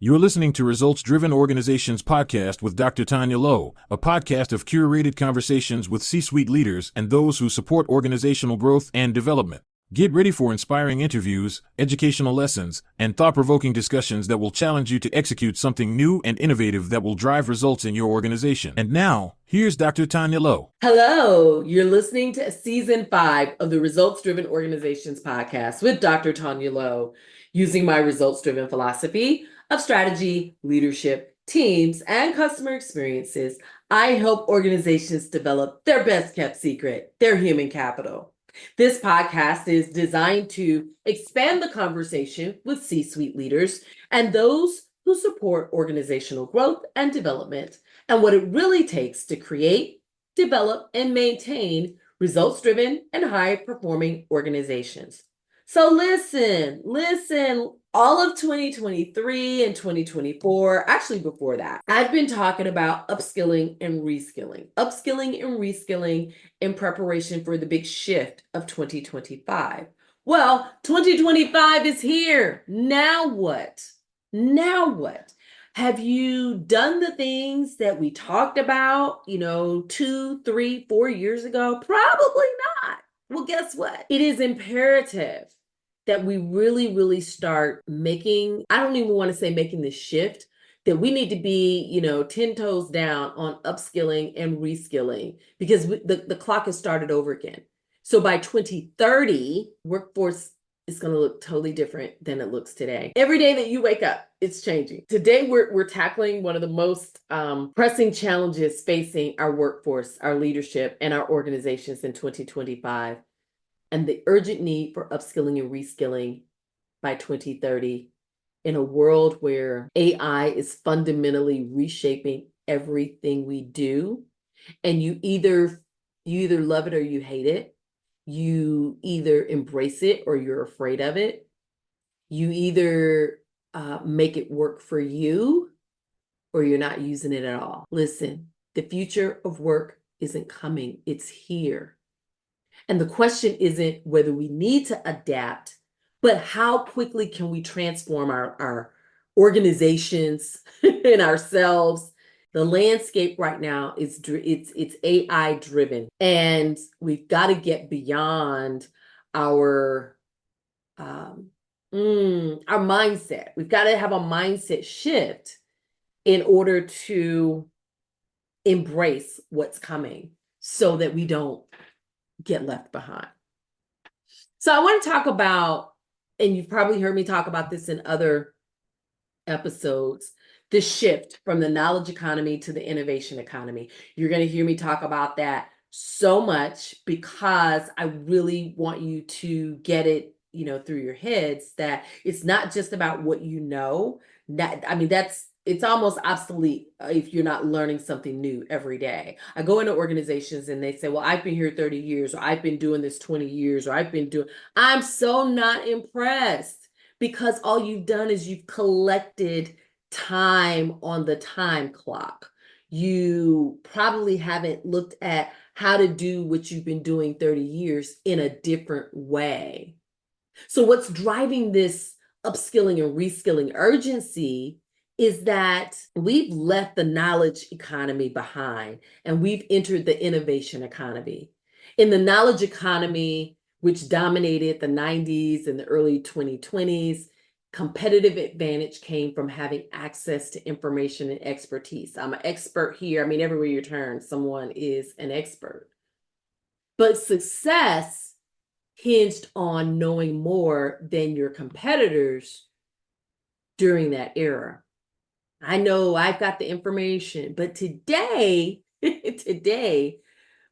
You're listening to Results Driven Organizations Podcast with Dr. Taunya Lowe, a podcast of curated conversations with C-suite leaders and those who support organizational growth and development. Get ready for inspiring interviews, educational lessons, and thought-provoking discussions that will challenge you to execute something new and innovative that will drive results in your organization. And now, here's Dr. Taunya Lowe. Hello, you're listening to Season 5 of the Results Driven Organizations Podcast with Dr. Taunya Lowe, using my results-driven philosophy of strategy, leadership, teams, and customer experiences. I help organizations develop their best-kept secret, their human capital. This podcast is designed to expand the conversation with C-suite leaders and those who support organizational growth and development, and what it really takes to create, develop, and maintain results-driven and high-performing organizations. So listen, all of 2023 and 2024, actually before that, I've been talking about upskilling and reskilling in preparation for the big shift of 2025. Well, 2025 is here. Now what? Have you done the things that we talked about, 2, 3, 4 years ago? Probably not. Well, guess what? It is imperative that we really start making, I don't even want to say making the shift, that we need to be, 10 toes down on upskilling and reskilling, because the clock has started over again. So by 2030, workforce is going to look totally different than it looks today. Every day that you wake up, it's changing. Today, we're tackling one of the most pressing challenges facing our workforce, our leadership, and our organizations in 2025. And the urgent need for upskilling and reskilling by 2030 in a world where AI is fundamentally reshaping everything we do. And you either love it or you hate it. You either embrace it or you're afraid of it. You either make it work for you or you're not using it at all. Listen, the future of work isn't coming, it's here. And the question isn't whether we need to adapt, but how quickly can we transform our organizations and ourselves. The landscape right now is it's AI driven, and we've got to get beyond our mindset. We've got to have a mindset shift in order to embrace what's coming so that we don't get left behind. So I want to talk about, and you've probably heard me talk about this in other episodes, the shift from the knowledge economy to the innovation economy. You're going to hear me talk about that so much because I really want you to get it, through your heads, that it's not just about what you know. It's almost obsolete if you're not learning something new every day. I go into organizations and they say, well, I've been here 30 years, or I've been doing this 20 years, or I'm so not impressed, because all you've done is you've collected time on the time clock. You probably haven't looked at how to do what you've been doing 30 years in a different way. So what's driving this upskilling and reskilling urgency is that we've left the knowledge economy behind and we've entered the innovation economy. In the knowledge economy, which dominated the 90s and the early 2020s, competitive advantage came from having access to information and expertise. I'm an expert here. Everywhere you turn, someone is an expert. But success hinged on knowing more than your competitors during that era. I know I've got the information, but today,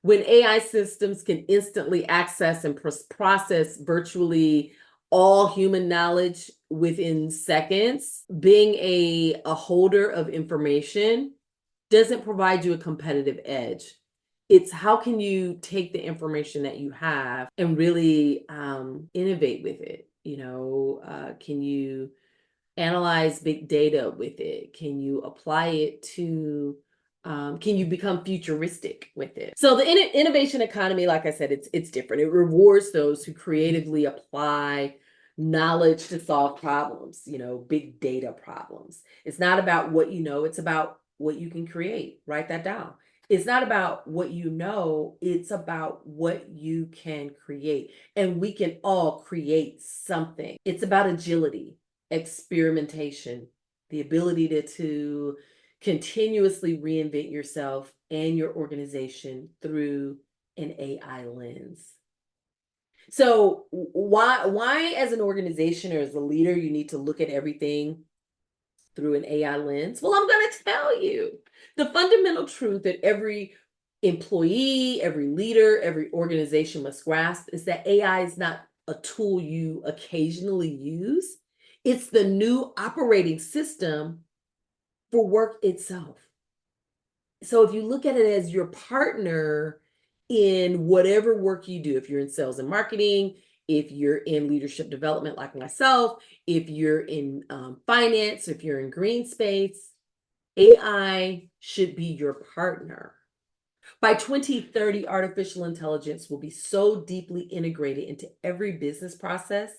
when AI systems can instantly access and process virtually all human knowledge within seconds, being a holder of information doesn't provide you a competitive edge. It's how can you take the information that you have and really innovate with it? Can you analyze big data with it? Can you apply it to, can you become futuristic with it? So the innovation economy, like I said, it's different. It rewards those who creatively apply knowledge to solve problems, big data problems. It's not about what you know, it's about what you can create. Write that down. It's not about what you know, it's about what you can create. And we can all create something. It's about agility, experimentation, the ability to continuously reinvent yourself and your organization through an AI lens. So why as an organization or as a leader, you need to look at everything through an AI lens? Well, I'm going to tell you the fundamental truth that every employee, every leader, every organization must grasp is that AI is not a tool you occasionally use. It's the new operating system for work itself. So if you look at it as your partner in whatever work you do, if you're in sales and marketing, if you're in leadership development like myself, if you're in finance, if you're in green space, AI should be your partner. By 2030, artificial intelligence will be so deeply integrated into every business process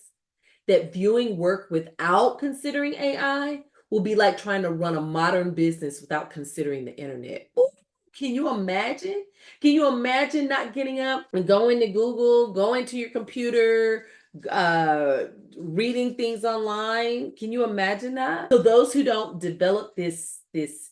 that viewing work without considering AI will be like trying to run a modern business without considering the internet. Ooh, can you imagine? Can you imagine not getting up and going to Google, going to your computer, reading things online? Can you imagine that? So those who don't develop this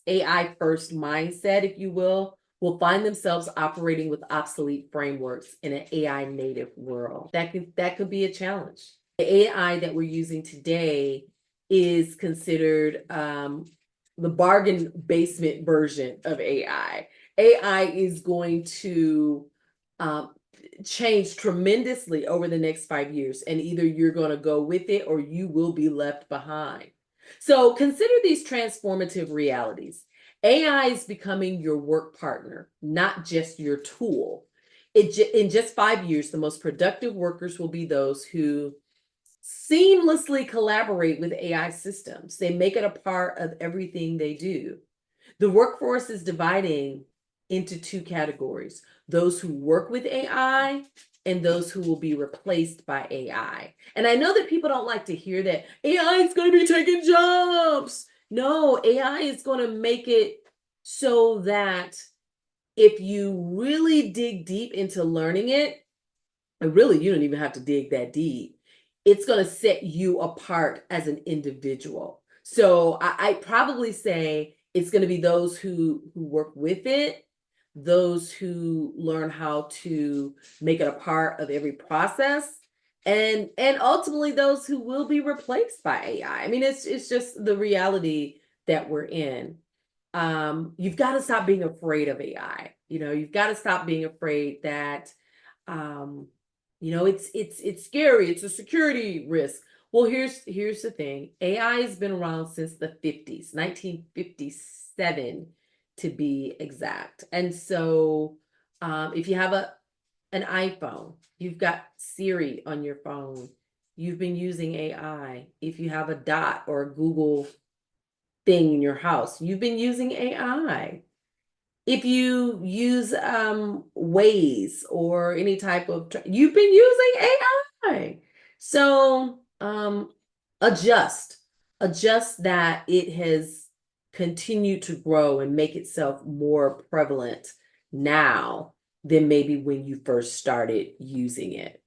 AI first mindset, if you will find themselves operating with obsolete frameworks in an AI native world. That could be a challenge. The AI that we're using today is considered the bargain basement version of AI. AI is going to change tremendously over the next 5 years, and either you're going to go with it or you will be left behind. So consider these transformative realities. AI is becoming your work partner, not just your tool. In just 5 years, the most productive workers will be those who seamlessly collaborate with AI systems. They make it a part of everything they do. The workforce is dividing into two categories: those who work with AI and those who will be replaced by AI. And I know that people don't like to hear that AI is going to be taking jobs. No, AI is going to make it so that if you really dig deep into learning it, and really you don't even have to dig that deep, it's going to set you apart as an individual. So I probably say it's going to be those who work with it, those who learn how to make it a part of every process, and ultimately those who will be replaced by AI. I mean, it's just the reality that we're in. You've got to stop being afraid of AI. You've got to stop being afraid that it's scary. It's a security risk. Well, here's the thing. AI has been around since the 50s, 1957 to be exact. And so if you have an iPhone, you've got Siri on your phone, you've been using AI. If you have a Dot or a Google thing in your house, you've been using AI. If you use Waze or any type of, you've been using AI. So adjust that it has continued to grow and make itself more prevalent now than maybe when you first started using it.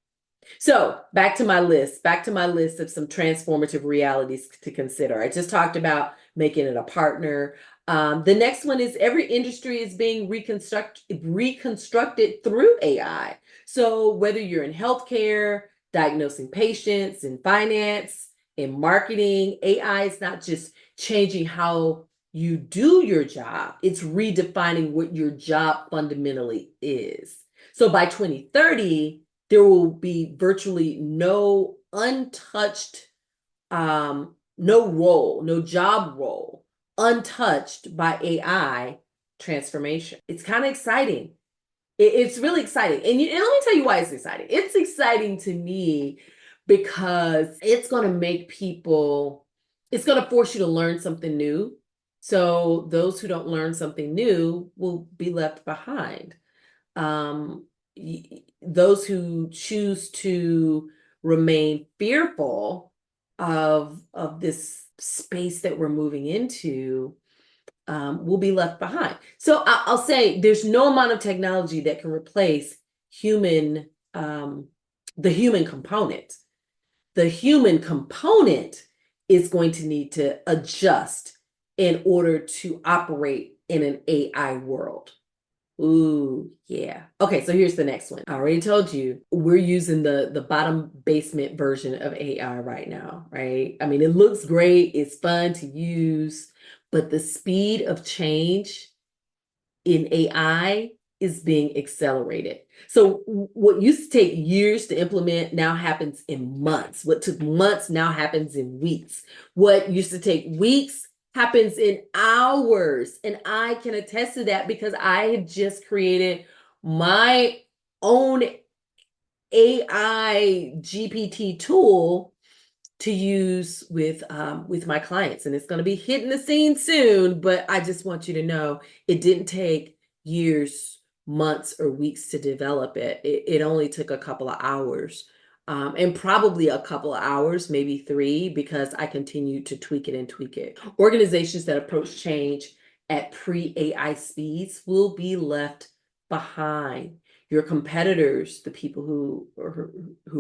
So back to my list of some transformative realities to consider. I just talked about making it a partner. The next one is every industry is being reconstructed through AI. So whether you're in healthcare, diagnosing patients, in finance, in marketing, AI is not just changing how you do your job, it's redefining what your job fundamentally is. So by 2030, there will be virtually no untouched, no job role untouched by AI transformation. It's kind of exciting. It's really exciting. And let me tell you why it's exciting. It's exciting to me because it's going to it's going to force you to learn something new. So those who don't learn something new will be left behind. Those who choose to remain fearful of this space that we're moving into, will be left behind. So I'll say there's no amount of technology that can replace human, the human component. The human component is going to need to adjust in order to operate in an AI world. Ooh, yeah. Okay, so here's the next one. I already told you we're using the bottom basement version of AI right now, right? I mean, it looks great, it's fun to use, but the speed of change in AI is being accelerated. So what used to take years to implement now happens in months. What took months now happens in weeks. What used to take weeks happens in hours. And I can attest to that because I had just created my own AI GPT tool to use with my clients, and it's going to be hitting the scene soon. But I just want you to know it didn't take years, months, or weeks to develop it. It only took a couple of hours, and probably a couple of hours, maybe 3, because I continued to tweak it and tweak it. Organizations that approach change at pre-AI speeds will be left behind. Your competitors, the people who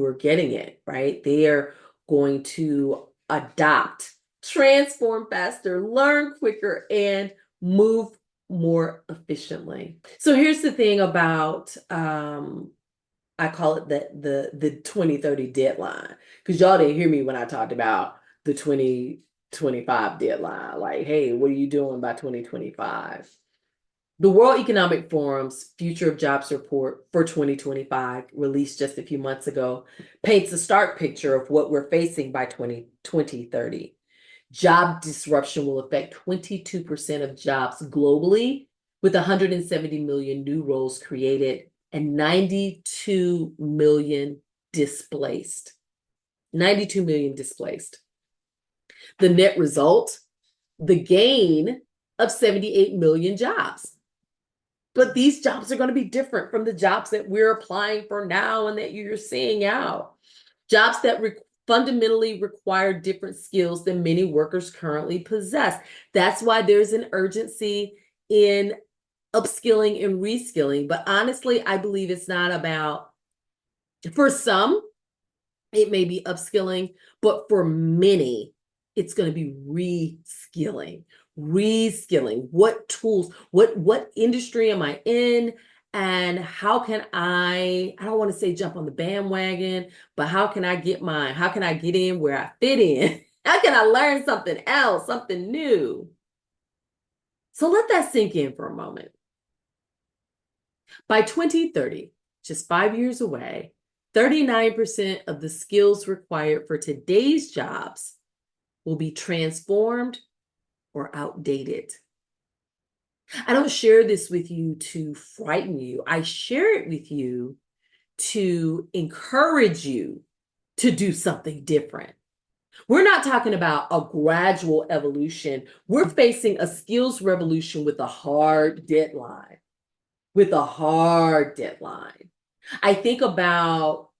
are getting it, right? They are going to adopt, transform faster, learn quicker, and move more efficiently. So here's the thing about, I call it the 2030 deadline, because y'all didn't hear me when I talked about the 2025 deadline. Like, hey, what are you doing by 2025? The World Economic Forum's Future of Jobs report for 2025, released just a few months ago, paints a stark picture of what we're facing by 2030. Job disruption will affect 22% of jobs globally, with 170 million new roles created and 92 million displaced. 92 million displaced. The net result, the gain of 78 million jobs. But these jobs are going to be different from the jobs that we're applying for now and that you're seeing out. Jobs that fundamentally require different skills than many workers currently possess. That's why there's an urgency in upskilling and reskilling. But honestly, I believe it's not about, for some, it may be upskilling, but for many, it's going to be reskilling. What tools, what industry am I in, and how can I don't want to say jump on the bandwagon, but how can I get in where I fit in? How can I learn something else, something new? So let that sink in for a moment. By 2030, just 5 years away, 39% of the skills required for today's jobs will be transformed or outdated. I don't share this with you to frighten you. I share it with you to encourage you to do something different. We're not talking about a gradual evolution. We're facing a skills revolution with a hard deadline.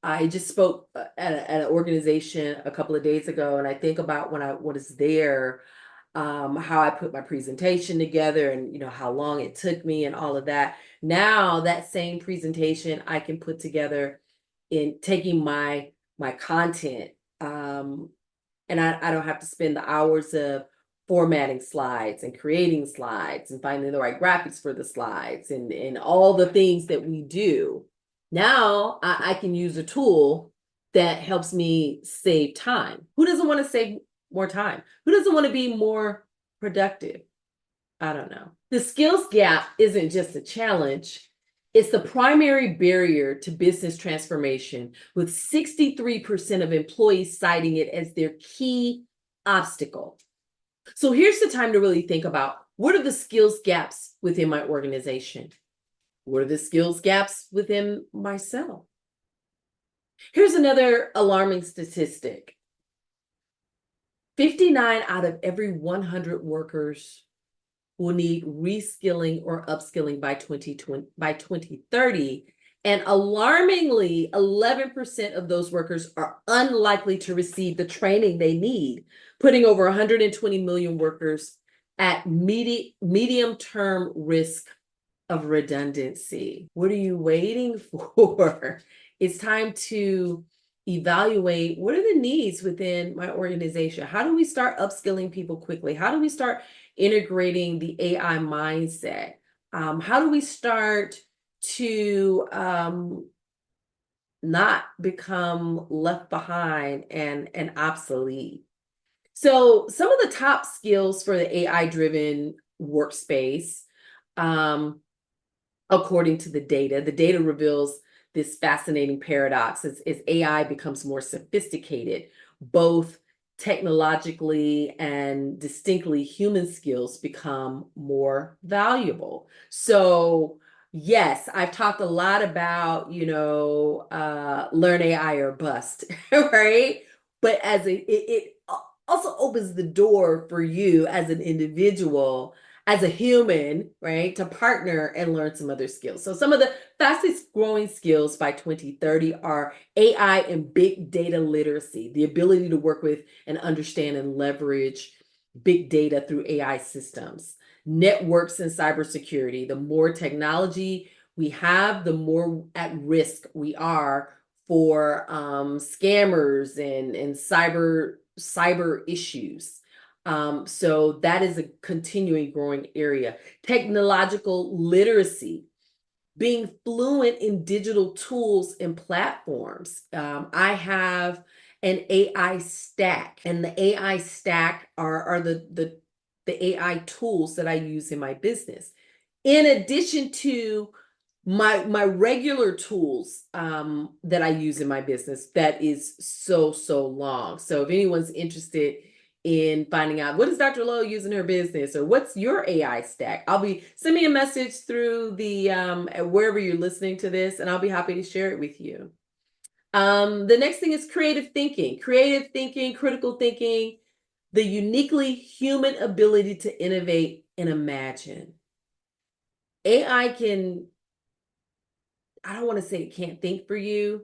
I just spoke at an organization a couple of days ago, and I think about when I was there, how I put my presentation together and how long it took me and all of that. Now that same presentation I can put together in taking my content, and I don't have to spend the hours of formatting slides and creating slides and finding the right graphics for the slides and all the things that we do. Now I can use a tool that helps me save time. Who doesn't want to save more time? Who doesn't want to be more productive? I don't know. The skills gap isn't just a challenge. It's the primary barrier to business transformation, with 63% of employees citing it as their key obstacle. So here's the time to really think about, what are the skills gaps within my organization? What are the skills gaps within myself? Here's another alarming statistic. 59 out of every 100 workers will need reskilling or upskilling by 2030, And alarmingly, 11% of those workers are unlikely to receive the training they need, putting over 120 million workers at medium-term risk of redundancy. What are you waiting for? It's time to evaluate what are the needs within my organization? How do we start upskilling people quickly? How do we start integrating the AI mindset? How do we start to not become left behind and obsolete? So some of the top skills for the AI-driven workspace, according to the data reveals this fascinating paradox as AI becomes more sophisticated, both technologically and distinctly human skills become more valuable. So yes, I've talked a lot about, learn AI or bust, right? But it also opens the door for you as an individual, as a human, right, to partner and learn some other skills. So some of the fastest growing skills by 2030 are AI and big data literacy, the ability to work with and understand and leverage big data through AI systems, networks and cybersecurity. The more technology we have, the more at risk we are for scammers and cyber issues. So that is a continuing growing area. Technological literacy, being fluent in digital tools and platforms. I have an AI stack, and the AI stack are the AI tools that I use in my business. In addition to my regular tools that I use in my business, that is so long. So if anyone's interested in finding out what is Dr. Lowe using her business, or what's your AI stack, send me a message through the wherever you're listening to this, and I'll be happy to share it with you. The next thing is creative thinking, critical thinking, the uniquely human ability to innovate and imagine. AI can, I don't want to say it can't think for you,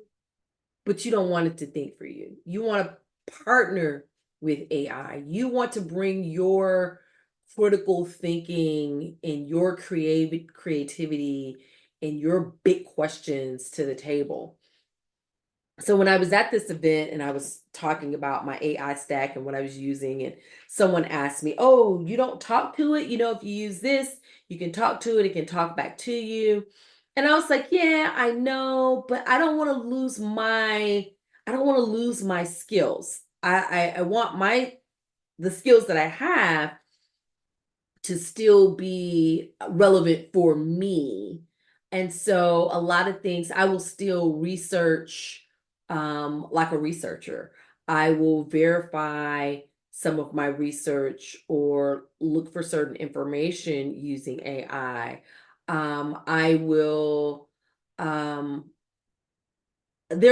but you don't want it to think for you. You want to partner with AI. You want to bring your critical thinking and your creativity and your big questions to the table. So when I was at this event and I was talking about my AI stack and what I was using, and someone asked me, "Oh, you don't talk to it? If you use this, you can talk to it, it can talk back to you." And I was like, "Yeah, I know, but I don't want to lose my skills. I want the skills that I have to still be relevant for me." And so a lot of things I will still research like a researcher. I will verify some of my research or look for certain information using AI. I will, there are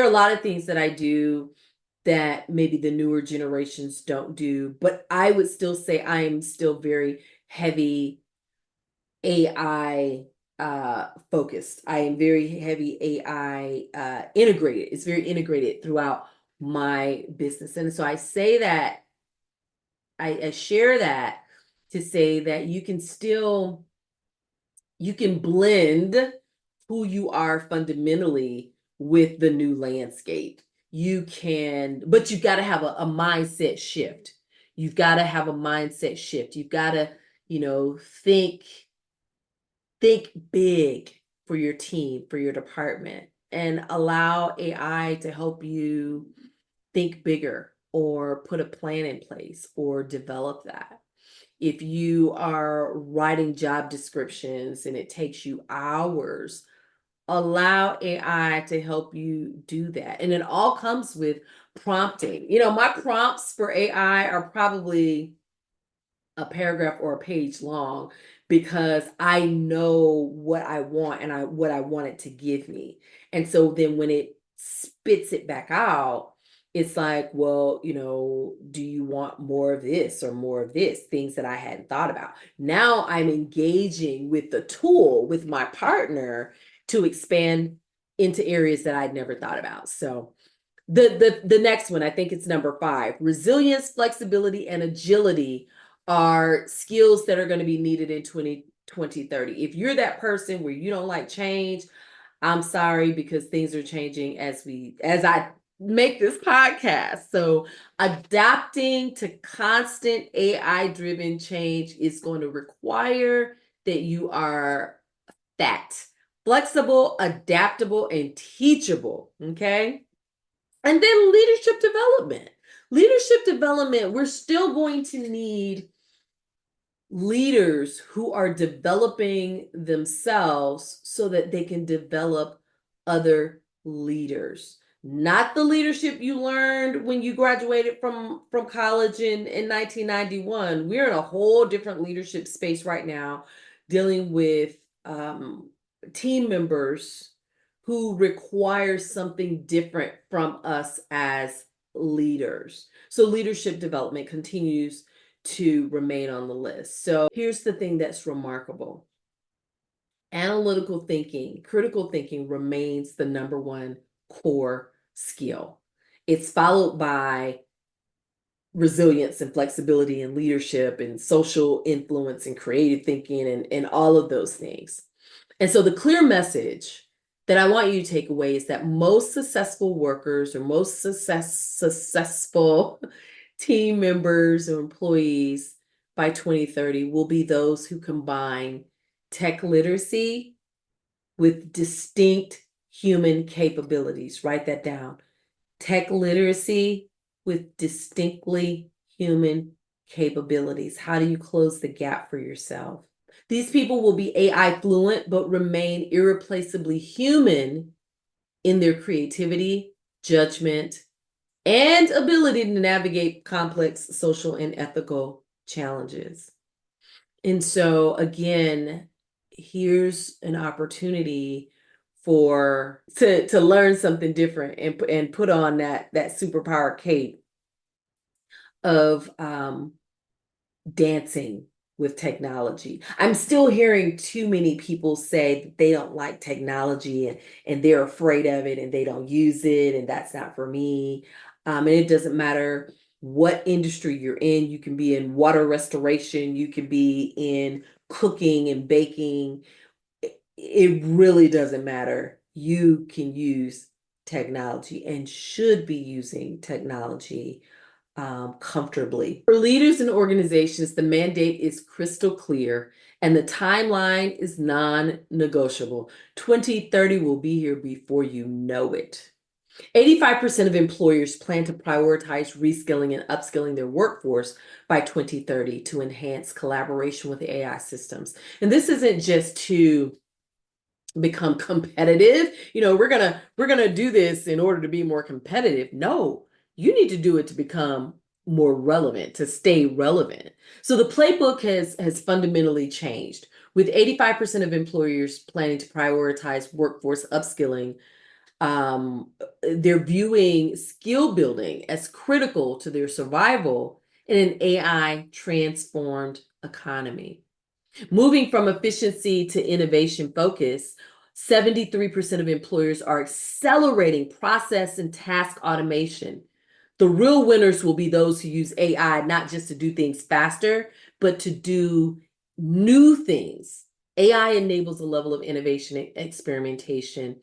a lot of things that I do that maybe the newer generations don't do, but I would still say I am still very heavy AI focused. I am very heavy AI integrated. It's very integrated throughout my business. And so I say that, I share that to say that you can blend who you are fundamentally with the new landscape. But you've got to have a mindset shift. You've got to have a mindset shift. You've got to, think big for your team, for your department, and allow AI to help you think bigger or put a plan in place or develop that. If you are writing job descriptions and it takes you hours, allow AI to help you do that. And it all comes with prompting. My prompts for AI are probably a paragraph or a page long, because I know what I want and what I want it to give me. And so then when it spits it back out, it's like, well, do you want more of this or more of this? Things that I hadn't thought about. Now I'm engaging with the tool, with my partner, to expand into areas that I'd never thought about. So the next one, I think it's number 5. Resilience, flexibility, and agility are skills that are going to be needed in 2030. If you're that person where you don't like change, I'm sorry, because things are changing as I make this podcast. So adapting to constant AI-driven change is going to require that you are flexible, adaptable, and teachable. Okay. And then leadership development. Leadership development, we're still going to need leaders who are developing themselves so that they can develop other leaders. Not the leadership you learned when you graduated from college in 1991. We're in a whole different leadership space right now, dealing with team members who require something different from us as leaders. So leadership development continues to remain on the list. So here's the thing that's remarkable. Analytical thinking, critical thinking remains the number 1 core skill. It's followed by resilience and flexibility and leadership and social influence and creative thinking and all of those things. And so the clear message that I want you to take away is that most successful workers or most successful team members or employees by 2030 will be those who combine tech literacy with distinct human capabilities. Write that down. Tech literacy with distinctly human capabilities. How do you close the gap for yourself? These people will be AI fluent, but remain irreplaceably human in their creativity, judgment, and ability to navigate complex social and ethical challenges. And so again, here's an opportunity to learn something different and put on that superpower cape of dancing with technology. I'm still hearing too many people say that they don't like technology and they're afraid of it and they don't use it and that's not for me. And it doesn't matter what industry you're in. You can be in water restoration, you can be in cooking and baking. It really doesn't matter. You can use technology and should be using technology comfortably. For leaders and organizations, the mandate is crystal clear and the timeline is non-negotiable. 2030 will be here before you know it. 85% of employers plan to prioritize reskilling and upskilling their workforce by 2030 to enhance collaboration with AI systems. And this isn't just to become competitive. We're gonna do this in order to be more competitive. No, you need to do it to become more relevant, to stay relevant. So the playbook has fundamentally changed. With 85% of employers planning to prioritize workforce upskilling, they're viewing skill building as critical to their survival in an AI transformed economy. Moving from efficiency to innovation focus, 73% of employers are accelerating process and task automation. The real winners will be those who use AI not just to do things faster, but to do new things. AI enables a level of innovation and experimentation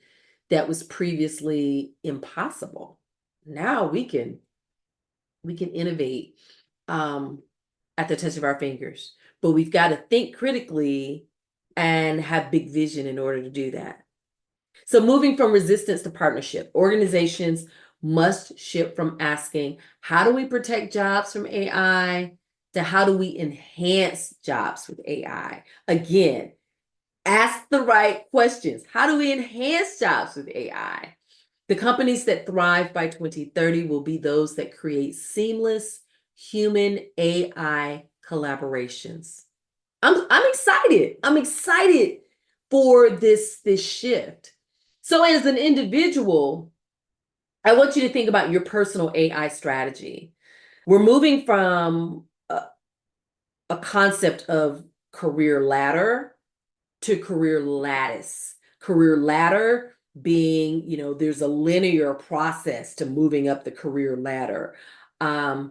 that was previously impossible. Now we can innovate at the touch of our fingers, but we've got to think critically and have big vision in order to do that. So moving from resistance to partnership, organizations must shift from asking, how do we protect jobs from AI, to how do we enhance jobs with AI? Again, ask the right questions. How do we enhance jobs with AI? The companies that thrive by 2030 will be those that create seamless human AI collaborations. I'm excited. I'm excited for this shift. So as an individual, I want you to think about your personal AI strategy. We're moving from a concept of career ladder to career lattice. Career ladder being, there's a linear process to moving up the career ladder. A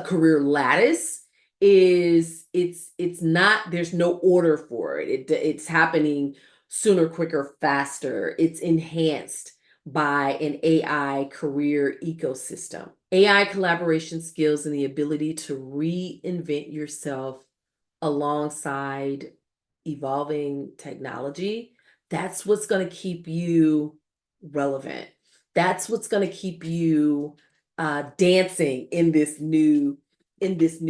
career lattice is it's not, there's no order for it. It's happening sooner, quicker, faster. It's enhanced by an AI career ecosystem. AI collaboration skills and the ability to reinvent yourself alongside evolving technology. That's what's going to keep you relevant. That's what's going to keep you dancing in this new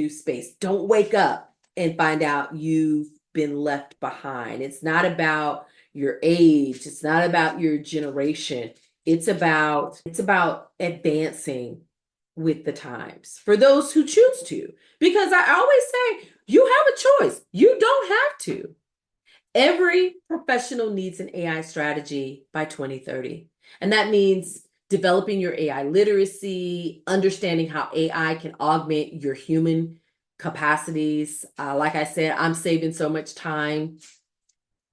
space. Don't wake up and find out you've been left behind. It's not about your age. It's not about your generation. It's about advancing with the times for those who choose to. Because I always say, you have a choice. You don't have to. Every professional needs an AI strategy by 2030. And that means developing your AI literacy, understanding how AI can augment your human capacities. Like I said, I'm saving so much time,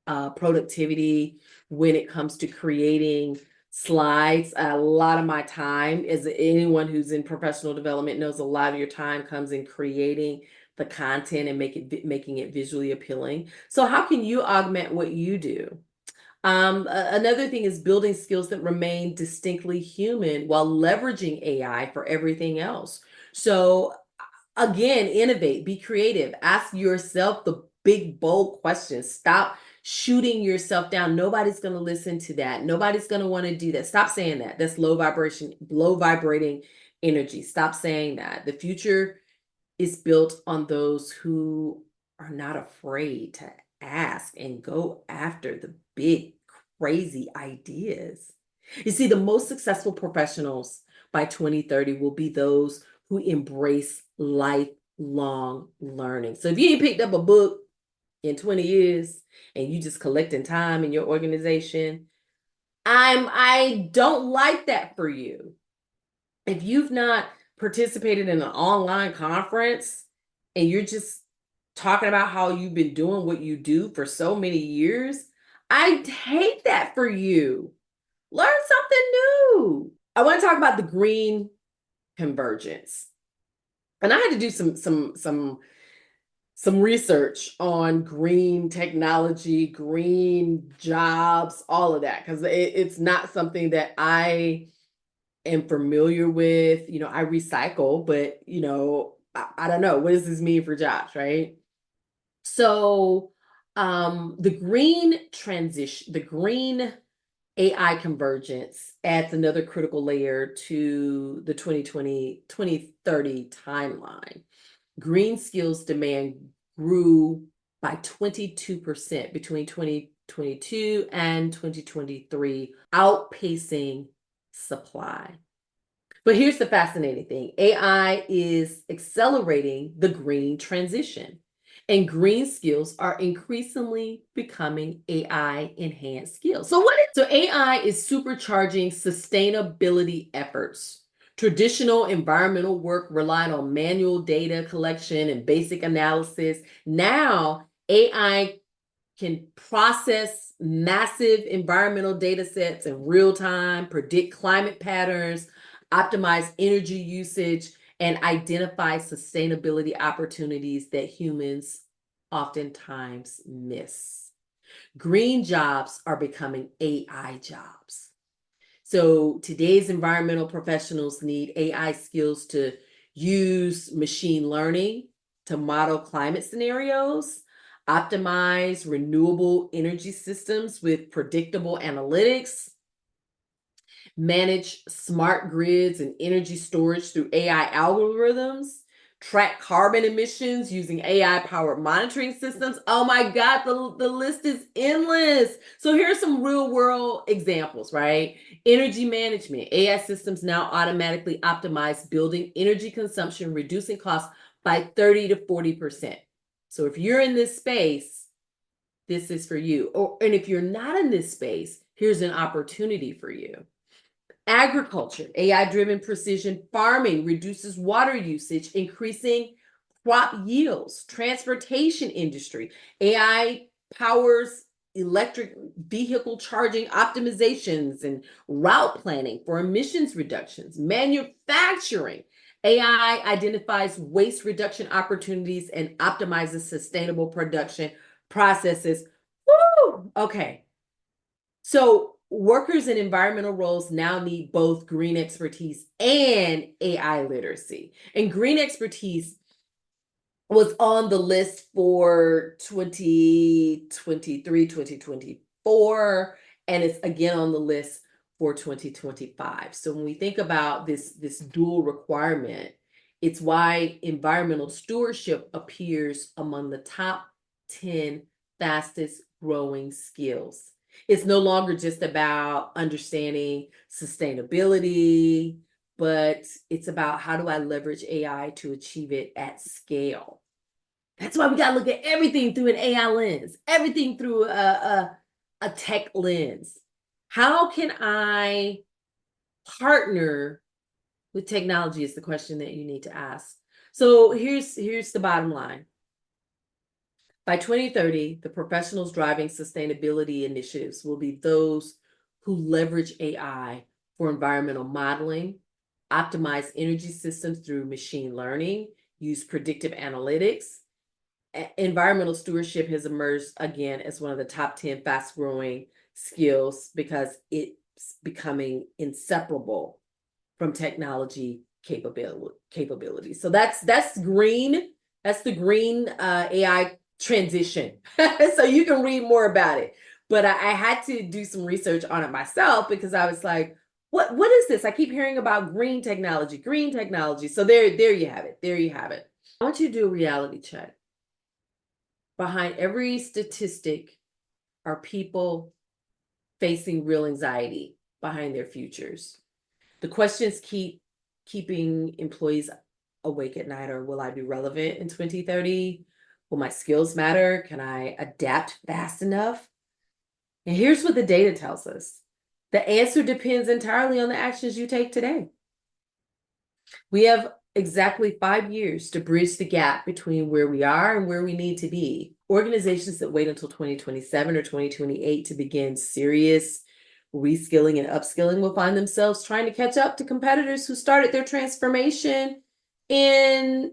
productivity when it comes to creating slides. A lot of my time, as anyone who's in professional development knows, a lot of your time comes in creating the content and making it visually appealing. So how can you augment what you do? Another thing is building skills that remain distinctly human while leveraging AI for everything else. So again, innovate, be creative, ask yourself the big, bold questions. Stop shooting yourself down. Nobody's going to listen to that. Nobody's going to want to do that. Stop saying that. That's low vibrating energy. Stop saying that. The future is built on those who are not afraid to ask and go after the big, crazy ideas. You see, the most successful professionals by 2030 will be those who embrace lifelong learning. So if you ain't picked up a book in 20 years and you just collecting time in your organization, I don't like that for you. If you've not participated in an online conference and you're just talking about how you've been doing what you do for so many years, I hate that for you. Learn something new. I want to talk about the green convergence. And I had to do some research on green technology, green jobs, all of that, because it's not something that I am familiar with. I recycle, but I don't know, what does this mean for jobs, right? So the green AI convergence adds another critical layer to the 2030 timeline. Green skills demand grew by 22% between 2022 and 2023, outpacing supply. But here's the fascinating thing. AI is accelerating the green transition, and green skills are increasingly becoming AI enhanced skills. So AI is supercharging sustainability efforts. Traditional environmental work relied on manual data collection and basic analysis. Now, AI can process massive environmental data sets in real time, predict climate patterns, optimize energy usage, and identify sustainability opportunities that humans oftentimes miss. Green jobs are becoming AI jobs. So today's environmental professionals need AI skills to use machine learning to model climate scenarios, optimize renewable energy systems with predictable analytics, manage smart grids and energy storage through AI algorithms, track carbon emissions using AI-powered monitoring systems. Oh my God, the list is endless. So here's some real-world examples, right? Energy management. AI systems now automatically optimize building energy consumption, reducing costs by 30 to 40%. So if you're in this space, this is for you. And if you're not in this space, here's an opportunity for you. Agriculture, AI-driven precision farming reduces water usage, increasing crop yields. Transportation industry, AI powers electric vehicle charging optimizations and route planning for emissions reductions. Manufacturing. AI identifies waste reduction opportunities and optimizes sustainable production processes. Woo! Okay. So workers in environmental roles now need both green expertise and AI literacy. And green expertise was on the list for 2023, 2024, and it's again on the list for 2025. So when we think about this dual requirement, it's why environmental stewardship appears among the top 10 fastest growing skills. It's no longer just about understanding sustainability, but it's about how do I leverage AI to achieve it at scale. That's why we got to look at everything through an AI lens, everything through a tech lens. How can I partner with technology is the question that you need to ask. So here's the bottom line. By 2030, the professionals driving sustainability initiatives will be those who leverage AI for environmental modeling, optimize energy systems through machine learning, use predictive analytics. Environmental stewardship has emerged again as one of the top 10 fast growing skills because it's becoming inseparable from technology capability. So that's green. That's the green AI transition. So you can read more about it. But I had to do some research on it myself because I was like, what is this? I keep hearing about green technology. So there you have it. There you have it. I want you to do a reality check. Behind every statistic are people facing real anxiety behind their futures. The questions keeping employees awake at night are, will I be relevant in 2030? Will my skills matter? Can I adapt fast enough? And here's what the data tells us. The answer depends entirely on the actions you take today. We have exactly 5 years to bridge the gap between where we are and where we need to be. Organizations that wait until 2027 or 2028 to begin serious reskilling and upskilling will find themselves trying to catch up to competitors who started their transformation in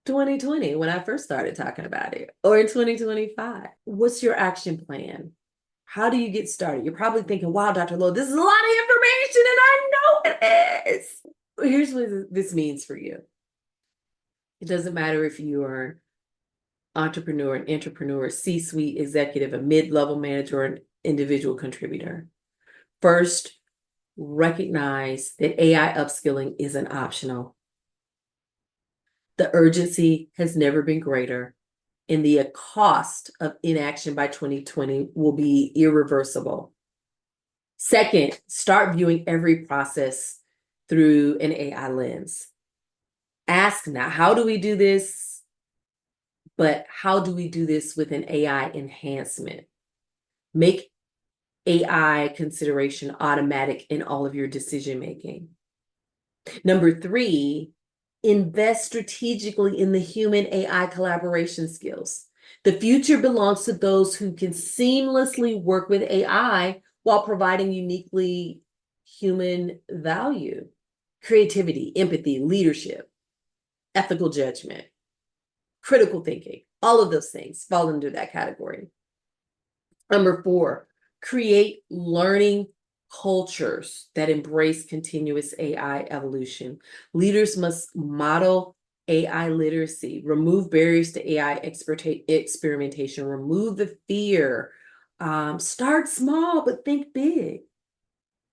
2020 when I first started talking about it, or in 2025. What's your action plan? How do you get started? You're probably thinking, wow, Dr. Lowe, this is a lot of information and I know it is. Here's what this means for you. It doesn't matter if you are an entrepreneur, C-suite executive, a mid-level manager, or an individual contributor. First, recognize that AI upskilling isn't optional. The urgency has never been greater, and the cost of inaction by 2020 will be irreversible. Second, start viewing every process through an AI lens. Ask now, how do we do this? But how do we do this with an AI enhancement? Make AI consideration automatic in all of your decision making. Number 3, invest strategically in the human AI collaboration skills. The future belongs to those who can seamlessly work with AI while providing uniquely human value, creativity, empathy, leadership, ethical judgment, critical thinking. All of those things fall into that category. Number 4, create learning cultures that embrace continuous AI evolution. Leaders must model AI literacy, remove barriers to AI experimentation, remove the fear, start small, but think big.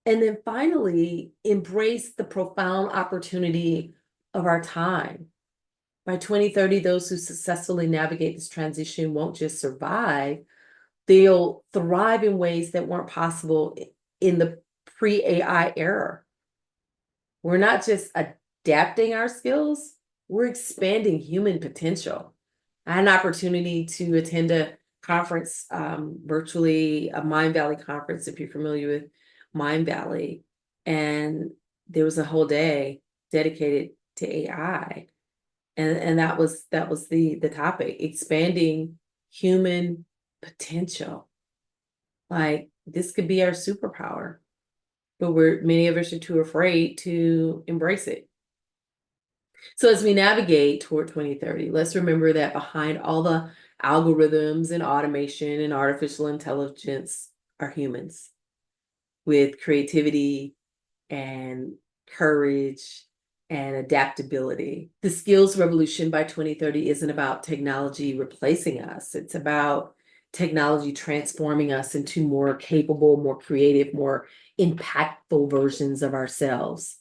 And then finally, embrace the profound opportunity of our time. By 2030, those who successfully navigate this transition won't just survive, they'll thrive in ways that weren't possible in the pre-AI era. We're not just adapting our skills, we're expanding human potential. I had an opportunity to attend a conference virtually, a Mind Valley conference, if you're familiar with Mind Valley. And there was a whole day dedicated to AI. And that was the topic, expanding human potential. Like, this could be our superpower, but many of us are too afraid to embrace it. So as we navigate toward 2030, let's remember that behind all the algorithms and automation and artificial intelligence are humans with creativity and courage and adaptability. The skills revolution by 2030 isn't about technology replacing us. It's about technology transforming us into more capable, more creative, more impactful versions of ourselves,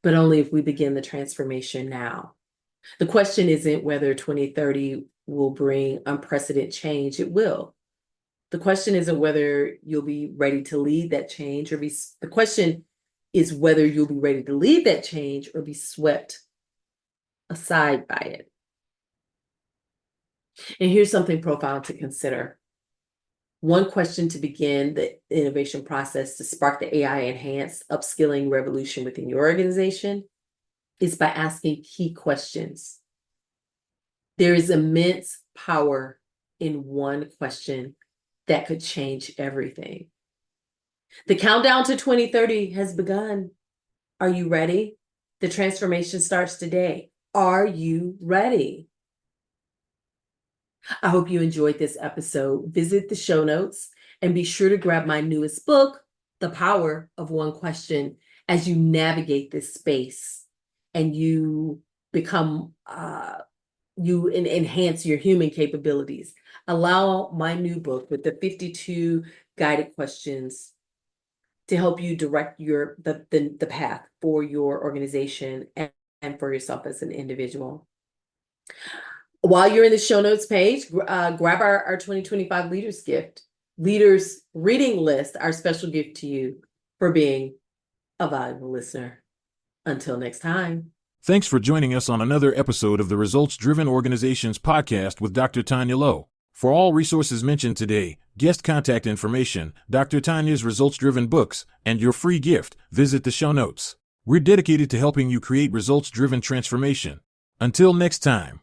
but only if we begin the transformation now. The question isn't whether 2030 will bring unprecedented change. It will. The question isn't whether you'll be ready to lead that change the question is whether you'll be ready to lead that change or be swept aside by it. And here's something profound to consider. One question to begin the innovation process to spark the AI enhanced upskilling revolution within your organization is by asking key questions. There is immense power in one question that could change everything. The countdown to 2030 has begun. Are you ready? The transformation starts today. Are you ready? I hope you enjoyed this episode. Visit the show notes and be sure to grab my newest book, The Power of One Question, as you navigate this space and you become, you enhance your human capabilities. Allow my new book with the 52 guided questions to help you direct the path for your organization and for yourself as an individual. While you're in the show notes page, grab our 2025 Leaders Reading List, our special gift to you for being a valuable listener. Until next time. Thanks for joining us on another episode of the Results Driven Organizations podcast with Dr. Taunya Lowe. For all resources mentioned today, guest contact information, Dr. Taunya's results-driven books, and your free gift, visit the show notes. We're dedicated to helping you create results-driven transformation. Until next time.